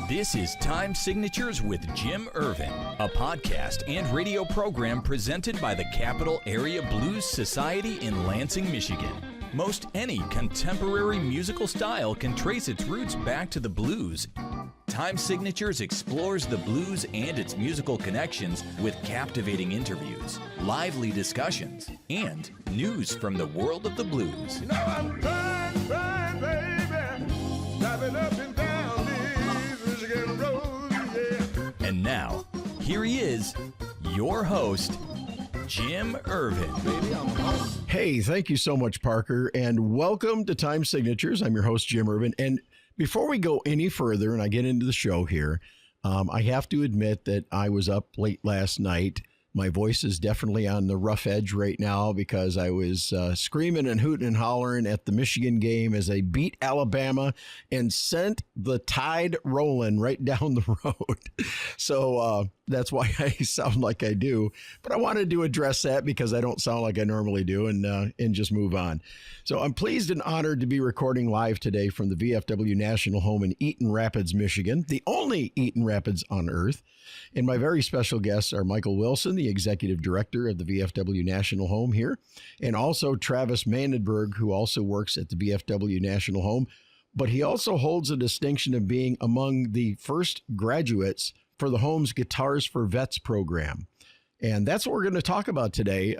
This is Time Signatures with Jim Irvin, a podcast and radio program presented by the Capital Area Blues Society in Lansing, Michigan. Most any contemporary musical style can trace its roots back to the blues. Time Signatures explores the blues and its musical connections with captivating interviews, lively discussions, and news from the world of the blues. You know I'm crying, baby, driving up and down these Michigan roads, yeah. And now, here he is, your host, Jim Irvin. Hey, thank you so much, Parker, and welcome to Time Signatures. I'm your host, Jim Irvin, and before we go any further and I get into the show here, I have to admit that I was up late last night. My voice is definitely on the rough edge right now because I was screaming and hooting and hollering at the Michigan game as they beat Alabama and sent the Tide rolling right down the road. So that's why I sound like I do. But I wanted to address that because I don't sound like I normally do and just move on. So I'm pleased and honored to be recording live today from the VFW National Home in Eaton Rapids, Michigan, the only Eaton Rapids on earth. And my very special guests are Michael Wilson, the executive director of the VFW National Home here, and also Travis Mandenberg, who also works at the VFW National Home. But he also holds a distinction of being among the first graduates for the Home's Guitars for Vets program. And that's what we're going to talk about today.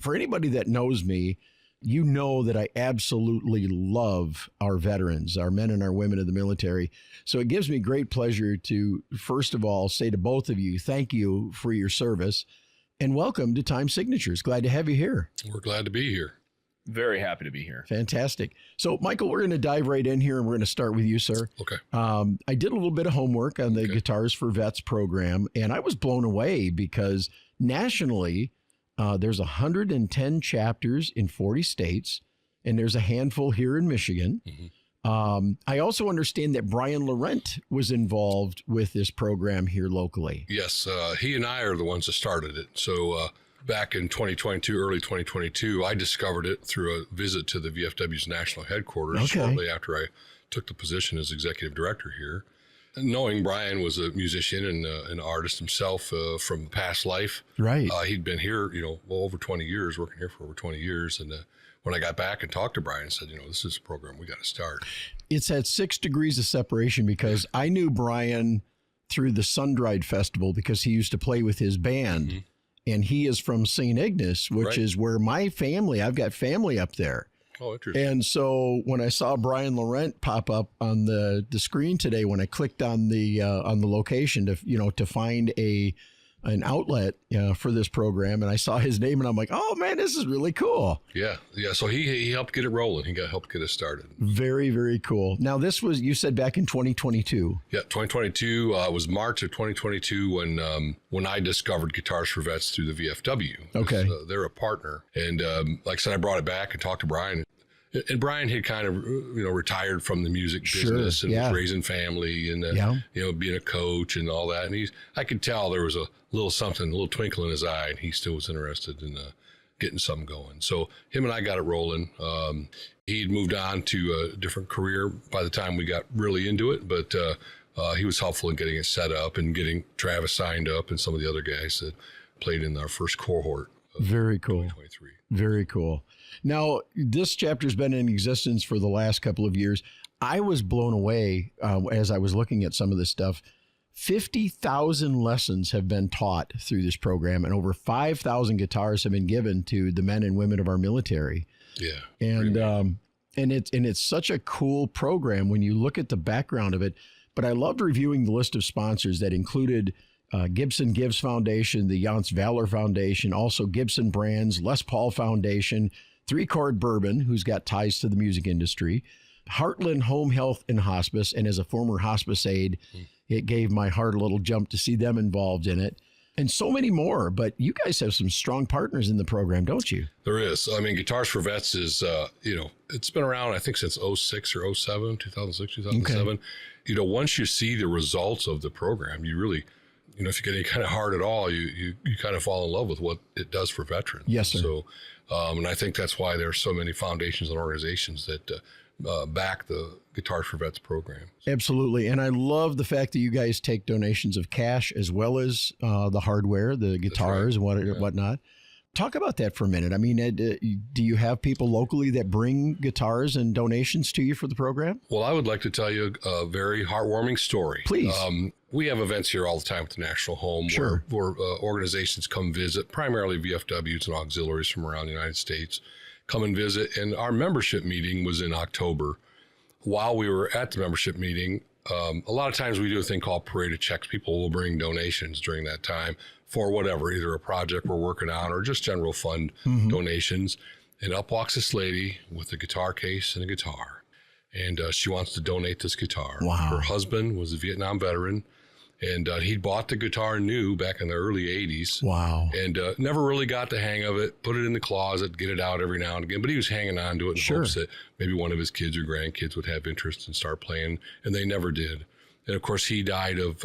For anybody that knows me, you know that I absolutely love our veterans, our men and our women of the military. So it gives me great pleasure to, first of all, say to both of you, thank you for your service and welcome to Time Signatures. Glad to have you here. We're glad to be here. Very happy to be here. Fantastic. So, Michael, we're going to dive right in here and we're going to start with you, sir. Okay. I did a little bit of homework on the Guitars for Vets program, and I was blown away because nationally, there's 110 chapters in 40 states, and there's a handful here in Michigan. Mm-hmm. I also understand that Brian Laurent was involved with this program here locally. Yes, he and I are the ones that started it. So back in 2022, early 2022, I discovered it through a visit to the VFW's national headquarters shortly after I took the position as executive director here. Knowing Brian was a musician and an artist himself from past life. Right. He'd been here, over 20 years, working here for over 20 years. And when I got back and talked to Brian, I said, this is a program we got to start. It's at 6 degrees of separation because I knew Brian through the Sun-Dried Festival because he used to play with his band. Mm-hmm. And he is from St. Ignace, which is where I've got family up there. Oh, interesting. And so when I saw Brian Laurent pop up on the screen today, when I clicked on the location to find an outlet for this program, and I saw his name, and I'm like, oh man, this is really cool. Yeah. So he helped get it rolling. He helped get us started. Very, very cool. Now this was, you said, back in 2022. Yeah, 2022 was March of 2022 when I discovered Guitars for Vets through the VFW. Okay. They're a partner, and like I said, I brought it back and talked to Brian. And Brian had kind of, retired from the music business and was raising family and, being a coach and all that. And I could tell there was a little twinkle in his eye, and he still was interested in getting something going. So him and I got it rolling. He'd moved on to a different career by the time we got really into it, but he was helpful in getting it set up and getting Travis signed up and some of the other guys that played in our first cohort. Very cool. 2023. Very cool. Now, this chapter's been in existence for the last couple of years. I was blown away as I was looking at some of this stuff. 50,000 lessons have been taught through this program, and over 5,000 guitars have been given to the men and women of our military. Yeah. And it's such a cool program when you look at the background of it. But I loved reviewing the list of sponsors that included Gibson Gives Foundation, the Yance Valor Foundation, also Gibson Brands, Les Paul Foundation, Three Chord Bourbon, who's got ties to the music industry, Heartland Home Health and Hospice, and as a former hospice aide, it gave my heart a little jump to see them involved in it, and so many more. But you guys have some strong partners in the program, don't you? There is. I mean, Guitars for Vets is, it's been around, I think, since 2006 or 2006, 2007. Okay. Once you see the results of the program, you really... if you get any kind of heart at all, you kind of fall in love with what it does for veterans. Yes, sir. So, and I think that's why there are so many foundations and organizations that back the Guitars for Vets program. Absolutely. And I love the fact that you guys take donations of cash as well as the hardware, the guitars and whatnot. Talk about that for a minute. I mean, do you have people locally that bring guitars and donations to you for the program? Well, I would like to tell you a very heartwarming story. Please. We have events here all the time at the National Home where organizations come visit, primarily VFWs and auxiliaries from around the United States, come and visit. And our membership meeting was in October. While we were at the membership meeting, a lot of times we do a thing called Parade of Checks. People will bring donations during that time for whatever, either a project we're working on or just general fund donations. And up walks this lady with a guitar case and a guitar. And she wants to donate this guitar. Wow. Her husband was a Vietnam veteran, and he'd bought the guitar new back in the early 80s. Wow. And never really got the hang of it, put it in the closet, get it out every now and again. But he was hanging on to it in hopes that maybe one of his kids or grandkids would have interest and start playing, and they never did. And of course, he died of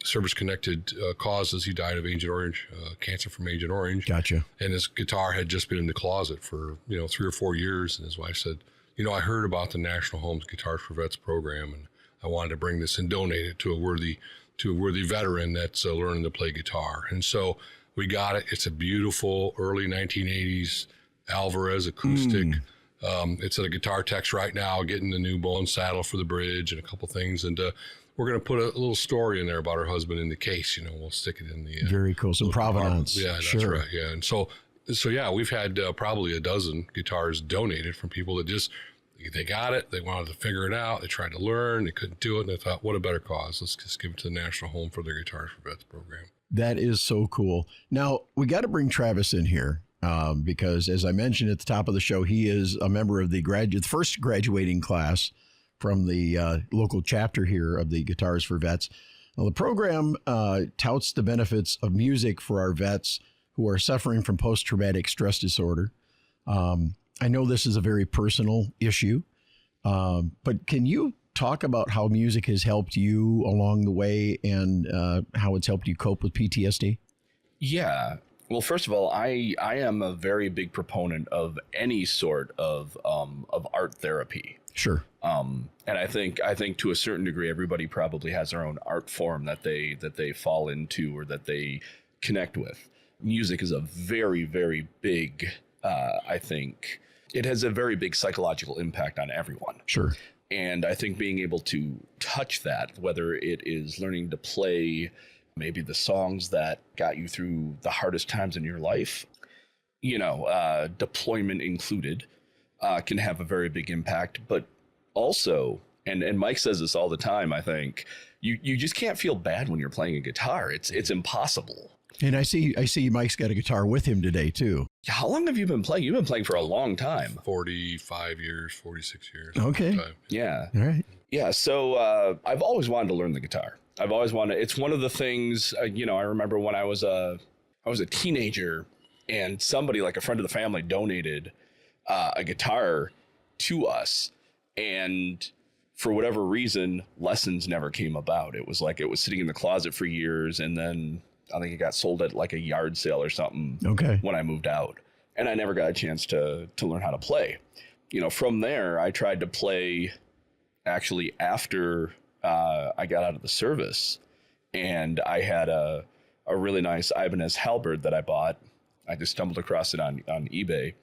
service-connected causes. He died of Agent Orange, cancer from Agent Orange. Gotcha. And his guitar had just been in the closet for 3 or 4 years. And his wife said, I heard about the National Home's Guitars for Vets program, and I wanted to bring this and donate it to a worthy veteran that's learning to play guitar. And so we got it. It's a beautiful early 1980s Alvarez acoustic. It's at a Guitar Tech's right now, getting the new bone saddle for the bridge and a couple things. And we're going to put a little story in there about her husband in the case. We'll stick it in the very cool. Some provenance. Yeah, that's right. Yeah, and so yeah, we've had probably a dozen guitars donated from people that just they got it, they wanted to figure it out, they tried to learn, they couldn't do it, and they thought, what a better cause? Let's just give it to the National Home for their Guitars for Vets program. That is so cool. Now we got to bring Travis in here. Because as I mentioned at the top of the show, he is a member of the first graduating class from the local chapter here of the Guitars for Vets. Now, the program touts the benefits of music for our vets who are suffering from post-traumatic stress disorder. I know this is a very personal issue, but can you talk about how music has helped you along the way and how it's helped you cope with PTSD? Yeah. Well, first of all, I am a very big proponent of any sort of art therapy. Sure. And I think to a certain degree, everybody probably has their own art form that they fall into or that they connect with. Music is a very, very big, I think it has a very big psychological impact on everyone. Sure. And I think being able to touch that, whether it is learning to play maybe the songs that got you through the hardest times in your life, deployment included, can have a very big impact. But also, and Mike says this all the time, I think, you just can't feel bad when you're playing a guitar. It's impossible. And I see Mike's got a guitar with him today too. How long have you been playing? You've been playing for a long time. 45 years, 46 years. Okay. Yeah. All right. Yeah. So I've always wanted to learn the guitar. I've always wanted. It's one of the things. I remember when I was a teenager, and somebody, like a friend of the family, donated a guitar to us, and for whatever reason, lessons never came about. It was sitting in the closet for years, and then I think it got sold at like a yard sale or something. Okay. When I moved out, and I never got a chance to learn how to play. From there, I tried to play actually after I got out of the service, and I had a really nice Ibanez halberd that I bought. I just stumbled across it on eBay.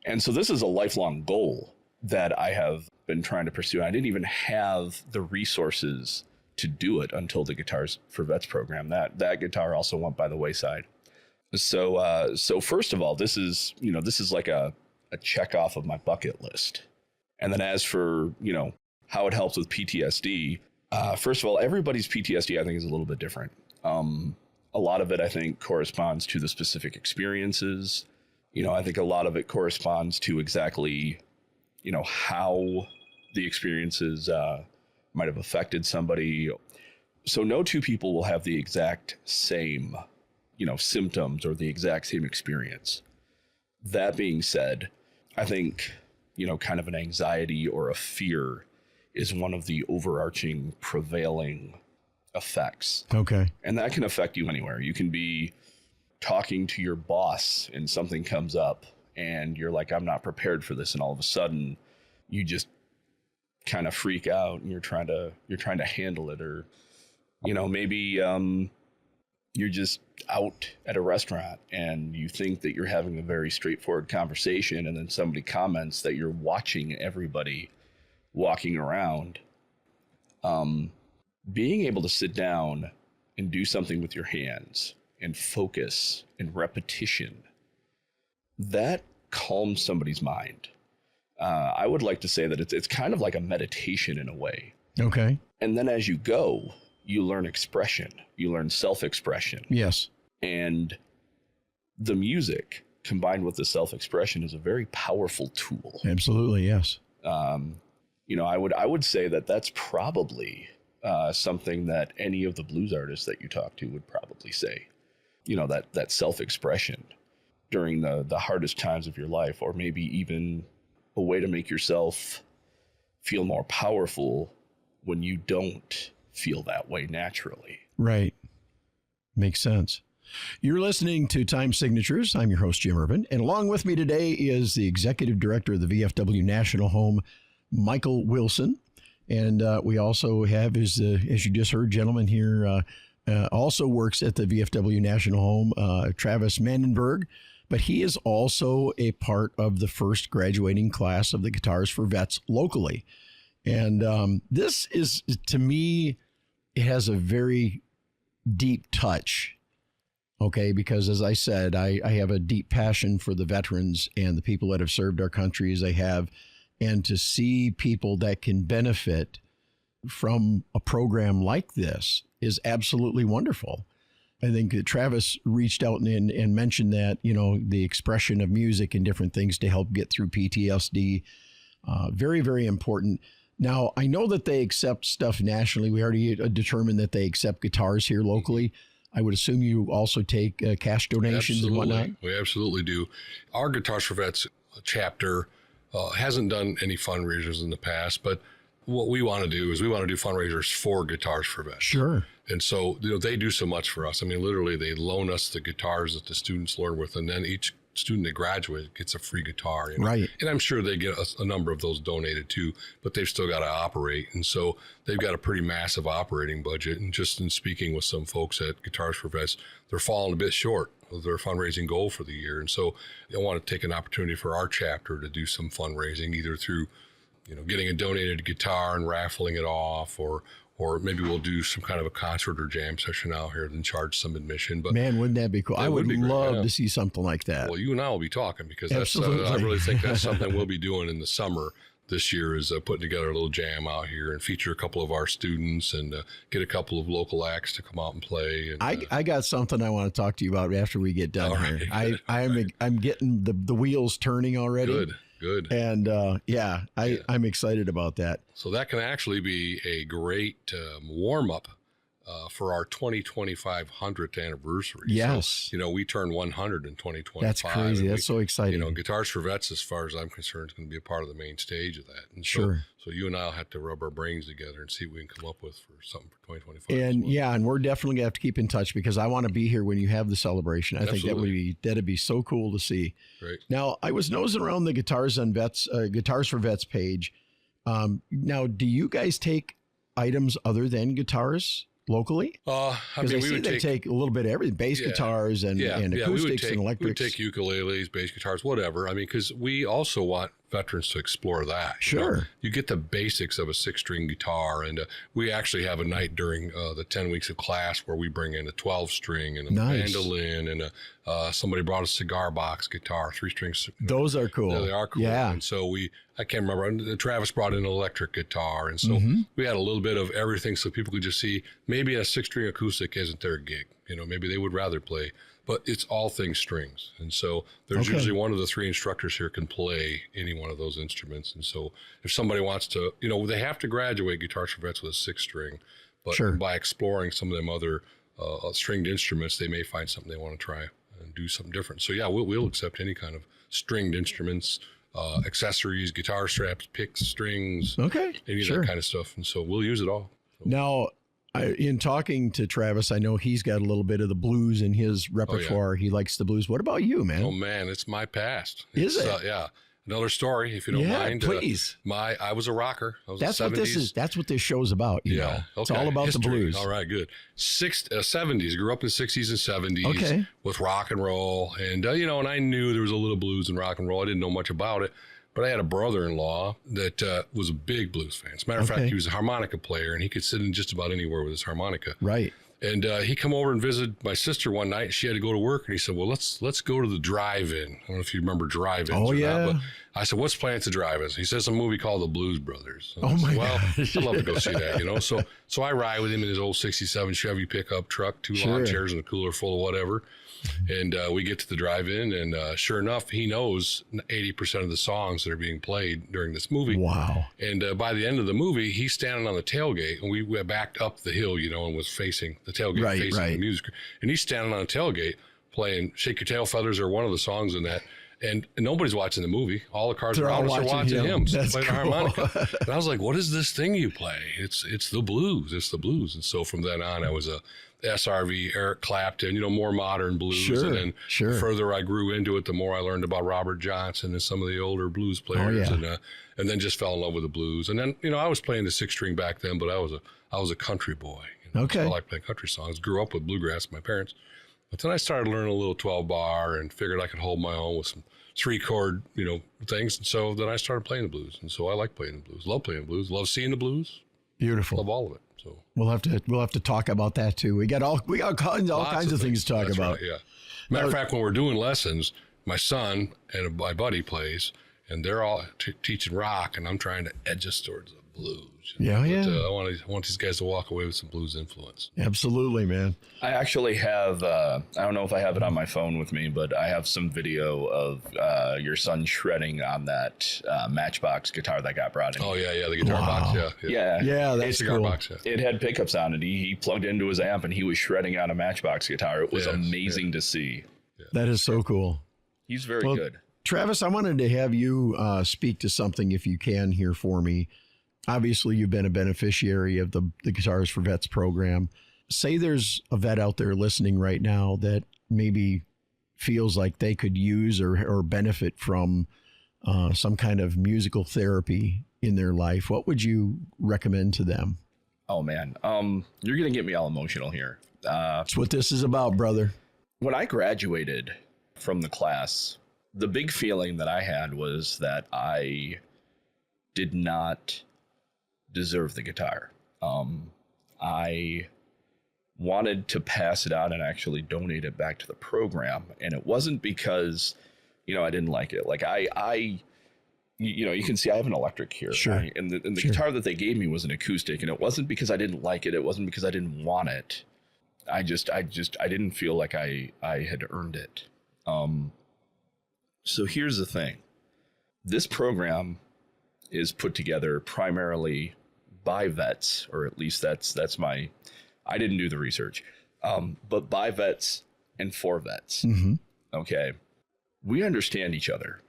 And so this is a lifelong goal that I have been trying to pursue. I didn't even have the resources to do it until the Guitars for Vets program. That guitar also went by the wayside. So first of all, this is like a check off of my bucket list. And then as for, how it helps with PTSD, first of all, everybody's PTSD, I think, is a little bit different. A lot of it, I think, corresponds to the specific experiences. I think a lot of it corresponds to exactly, how the experiences might have affected somebody. So no two people will have the exact same, symptoms or the exact same experience. That being said, I think, kind of an anxiety or a fear is one of the overarching prevailing effects. Okay. And that can affect you anywhere. You can be talking to your boss and something comes up and you're like, I'm not prepared for this. And all of a sudden you just kind of freak out and you're trying to handle it, or, maybe you're just out at a restaurant and you think that you're having a very straightforward conversation, and then somebody comments that you're watching everybody walking around. Being able to sit down and do something with your hands and focus and repetition, that calms somebody's mind. I would like to say that it's kind of like a meditation in a way. Okay. And then as you go, you learn expression, you learn self-expression. Yes. And the music combined with the self-expression is a very powerful tool. Absolutely. Yes. I would say that that's probably something that any of the blues artists that you talk to would probably say, that self-expression during the hardest times of your life, or maybe even a way to make yourself feel more powerful when you don't feel that way naturally. Right. Makes sense. You're listening to Time Signatures. I'm your host, Jim Irvin. And along with me today is the executive director of the VFW National Home, Michael Wilson. And we also have, as you just heard, gentleman here also works at the VFW National Home, Travis Mandenberg. But he is also a part of the first graduating class of the Guitars for Vets locally. And this is, to me, it has a very deep touch. Okay, because as I said, I have a deep passion for the veterans and the people that have served our country as they have. And to see people that can benefit from a program like this is absolutely wonderful. I think that Travis reached out and mentioned that, the expression of music and different things to help get through PTSD. Very, very important. Now, I know that they accept stuff nationally. We already determined that they accept guitars here locally. I would assume you also take cash donations and whatnot. We absolutely do. Our Guitars for Vets chapter hasn't done any fundraisers in the past, but what we want to do is we want to do fundraisers for Guitars for Vets. Sure. And so, they do so much for us. I mean, literally, they loan us the guitars that the students learn with, and then each student that graduates gets a free guitar. Right. And I'm sure they get a number of those donated too, but they've still got to operate. And so they've got a pretty massive operating budget. And just in speaking with some folks at Guitars for Vets, they're falling a bit short of their fundraising goal for the year. And so I want to take an opportunity for our chapter to do some fundraising, either through, getting a donated guitar and raffling it off, or maybe we'll do some kind of a concert or jam session out here and charge some admission. But man, wouldn't that be cool? I would love to see something like that. Well, you and I will be talking, because that's, I really think that's something we'll be doing in the summer this year, is putting together a little jam out here and feature a couple of our students and get a couple of local acts to come out and play. And, I got something I want to talk to you about after we get done here. Right. I'm getting the wheels turning already. Good. And I'm excited about that. So that can actually be a great warm-up for our 2025 100th anniversary. Yes. So, we turn 100 in 2025. That's crazy. That's so exciting. Guitars for Vets, as far as I'm concerned, is going to be a part of the main stage of that. And sure. So you and I will have to rub our brains together and see what we can come up with for something for 2025. And and we're definitely going to have to keep in touch, because I want to be here when you have the celebration. I think that'd be so cool to see. Great. Now, I was nosing around the Guitars for Vets page. Now, do you guys take items other than guitars locally? Because I see they take a little bit of everything, bass guitars and acoustics and electrics. We would take ukuleles, bass guitars, whatever. I mean, because we also want veterans to explore that. Sure. You get the basics of a 6-string guitar, and we actually have a night during the 10 weeks of class where we bring in a 12-string and a mandolin, and somebody brought a cigar box guitar, 3-strings. Those are cool. They are cool. Yeah. And so I can't remember, Travis brought in an electric guitar, and so we had a little bit of everything so people could just see maybe a 6-string acoustic isn't their gig. Maybe they would rather play, but it's all things strings. And so there's usually one of the 3 instructors here can play any one of those instruments. And so if somebody wants to, they have to graduate Guitars for Vets with a 6-string, but by exploring some of them other stringed instruments, they may find something they want to try and do something different. So we'll accept any kind of stringed instruments, accessories, guitar straps, picks, strings, any of that kind of stuff. And so we'll use it all. So. Now, in talking to Travis, I know he's got a little bit of the blues in his repertoire. He likes the blues. What about you, man? Oh, man, it's my past. Is it? Yeah. another story, if you don't mind. Please. I was a rocker. I was that's a 70s. What this is. That's what this show's about. You know? Okay. It's all about history. the blues. All right, good. 70s. Grew up in the 60s and 70s with rock and roll, and and I knew there was a little blues and rock and roll. I didn't know much about it, but I had a brother-in-law that was a big blues fan. As a matter of fact, he was a harmonica player, and he could sit in just about anywhere with his harmonica. Right. And he come over and visited my sister one night. She had to go to work, and he said, "Well, let's go to the drive-in." I don't know if you remember drive-ins. Oh, yeah. But I said, "What's playing at the drive-ins?" He says, "A movie called The Blues Brothers." And said, gosh. I'd love to go see that, So I ride with him in his old '67 Chevy pickup truck, 2 lawn chairs and a cooler full of whatever. And we get to the drive-in, and sure enough, he knows 80% of the songs that are being played during this movie. Wow. And by the end of the movie, he's standing on the tailgate, and we backed up the hill, and was facing the tailgate, facing the music. And he's standing on the tailgate playing Shake Your Tail Feathers, or one of the songs in that. And nobody's watching the movie. All the cars around us are watching him. That's playing cool. harmonica. And I was like, what is this thing you play? It's the blues. It's the blues. And so from then on, I was a SRV, Eric Clapton, more modern blues. Sure, and then the further I grew into it, the more I learned about Robert Johnson and some of the older blues players. And then just fell in love with the blues. And then, I was playing the 6-string back then, but I was a country boy. Okay. So I liked playing country songs. Grew up with bluegrass with my parents. But then I started learning a little 12-bar and figured I could hold my own with some 3-chord, things. And so then I started playing the blues. And so I like playing the blues. Love playing the blues. Love seeing the blues. Beautiful. Love all of it. So we'll have to talk about that too. We got all kinds of things to talk about. Right, yeah. Matter of fact, when we're doing lessons, my son and my buddy plays, and they're all teaching rock, and I'm trying to edge us towards the blues. Yeah. I want these guys to walk away with some blues influence. Absolutely, man. I actually have, I don't know if I have it on my phone with me, but I have some video of your son shredding on that Matchbox guitar that got brought in. Oh, yeah, the guitar box, Yeah, that's cigar cool. box, It had pickups on it. He plugged into his amp, and he was shredding on a Matchbox guitar. It was amazing to see. Yeah. That is so cool. He's very good. Travis, I wanted to have you speak to something, if you can, here for me. Obviously, you've been a beneficiary of the Guitars for Vets program. Say there's a vet out there listening right now that maybe feels like they could use or benefit from some kind of musical therapy in their life. What would you recommend to them? Oh, man. You're going to get me all emotional here. That's what this is about, brother. When I graduated from the class, the big feeling that I had was that I did not deserve the guitar. I wanted to pass it out and actually donate it back to the program. And it wasn't because, I didn't like it. Like you can see I have an electric here. Sure. Right? And the guitar that they gave me was an acoustic, and it wasn't because I didn't like it. It wasn't because I didn't want it. I didn't feel like I had earned it. So here's the thing. This program is put together primarily by vets, or at least that's I didn't do the research, but by vets and for vets. Mm-hmm. Okay. We understand each other.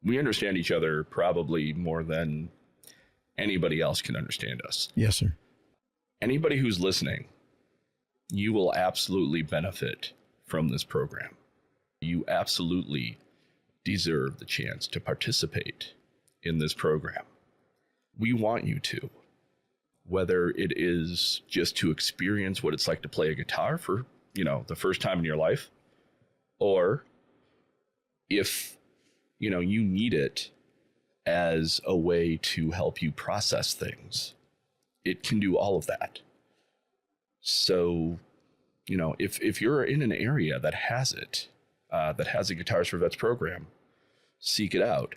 We understand each other probably more than anybody else can understand us. Yes, sir. Anybody who's listening, you will absolutely benefit from this program. You absolutely deserve the chance to participate in this program. We want you to, whether it is just to experience what it's like to play a guitar for, the first time in your life, or if, you need it as a way to help you process things. It can do all of that. So, if you're in an area that has it, that has a Guitars for Vets program, seek it out.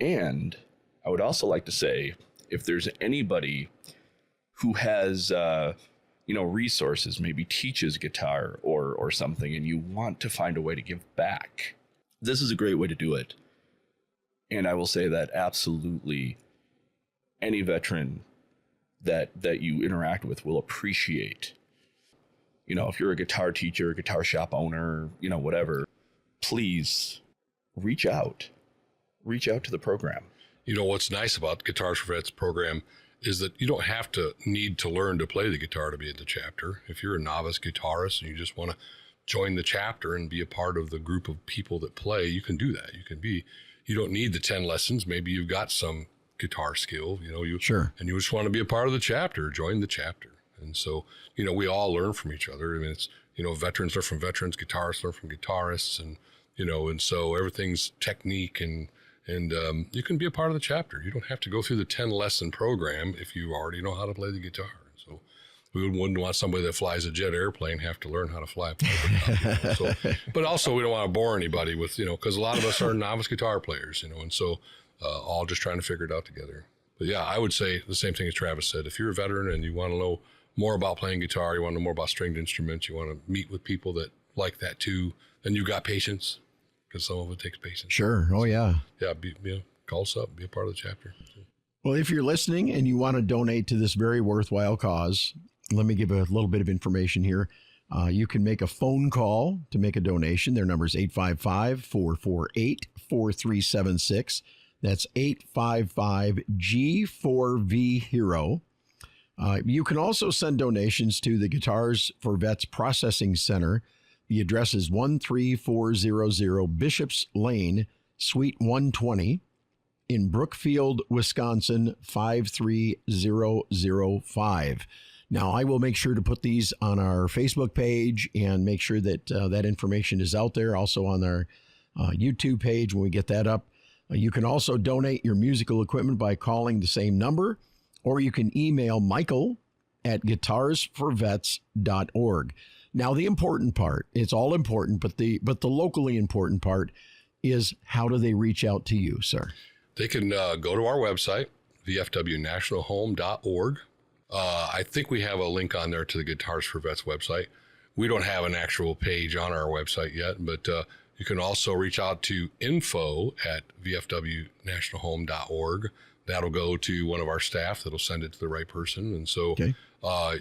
And I would also like to say, if there's anybody who has, resources, maybe teaches guitar or something, and you want to find a way to give back, this is a great way to do it. And I will say that absolutely any veteran that you interact with will appreciate. If you're a guitar teacher, a guitar shop owner, whatever, please reach out to the program. What's nice about the Guitars for Vets program is that you don't have to need to learn to play the guitar to be in the chapter. If you're a novice guitarist and you just want to join the chapter and be a part of the group of people that play, you can do that. You can be you don't need the 10 lessons. Maybe you've got some guitar skill, Sure. And you just want to be a part of the chapter, join the chapter. And so, we all learn from each other. I mean, it's, veterans learn from veterans, guitarists learn from guitarists, and, and so everything's technique and you can be a part of the chapter. You don't have to go through the 10 lesson program if you already know how to play the guitar. So we wouldn't want somebody that flies a jet airplane have to learn how to fly a plane. So, but also we don't want to bore anybody with, because a lot of us are novice guitar players, and so all just trying to figure it out together. But yeah, I would say the same thing as Travis said. If you're a veteran and you want to know more about playing guitar, you want to know more about stringed instruments, you want to meet with people that like that too, then you've got patience, because some of it takes patience. Sure. Oh, yeah. Yeah, call us up, be a part of the chapter. Well, if you're listening and you want to donate to this very worthwhile cause, let me give a little bit of information here. You can make a phone call to make a donation. Their number is 855-448-4376. That's 855-G4V-HERO. You can also send donations to the Guitars for Vets Processing Center. The address is 13400 Bishops Lane, Suite 120 in Brookfield, Wisconsin, 53005. Now, I will make sure to put these on our Facebook page and make sure that that information is out there, also on our YouTube page when we get that up. You can also donate your musical equipment by calling the same number, or you can email Michael at guitarsforvets.org. Now, the important part, it's all important, but the locally important part is, how do they reach out to you, sir? They can go to our website, vfwnationalhome.org. I think we have a link on there to the Guitars for Vets website. We don't have an actual page on our website yet, but you can also reach out to info@vfwnationalhome.org. That'll go to one of our staff that'll send it to the right person. And so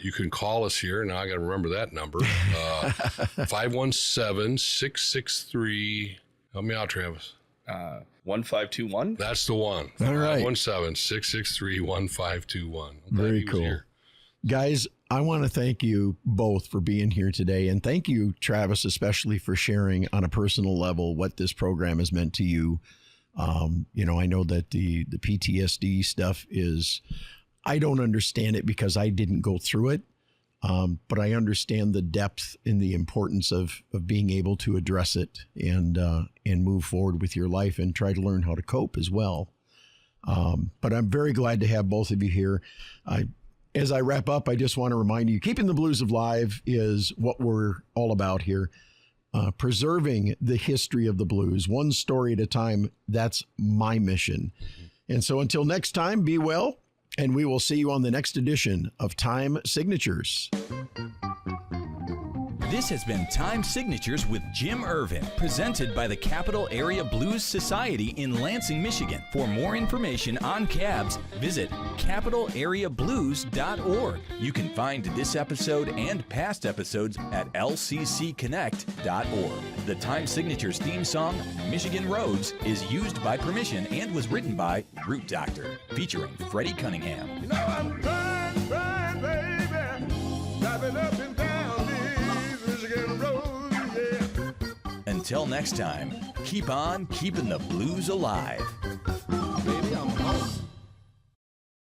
you can call us here. Now I got to remember that number. 517-663. Help me out, Travis. 1521. That's the one. All right. 517-663-1521. Very cool. Here. Guys, I want to thank you both for being here today. And thank you, Travis, especially for sharing on a personal level what this program has meant to you. I know that the PTSD stuff is, I don't understand it because I didn't go through it. But I understand the depth and the importance of being able to address it and move forward with your life and try to learn how to cope as well. But I'm very glad to have both of you here. As I wrap up, I just want to remind you, keeping the blues alive is what we're all about here. Preserving the history of the blues, one story at a time. That's my mission. And so until next time, be well. And we will see you on the next edition of Time Signatures. This has been Time Signatures with Jim Irvin, presented by the Capital Area Blues Society in Lansing, Michigan. For more information on cabs, visit capitalareablues.org. You can find this episode and past episodes at lccconnect.org. The Time Signatures theme song, Michigan Roads, is used by permission and was written by Root Doctor, featuring Freddie Cunningham. I'm trying, baby, driving up and down these Michigan roads, yeah. Until next time, keep on keeping the blues alive.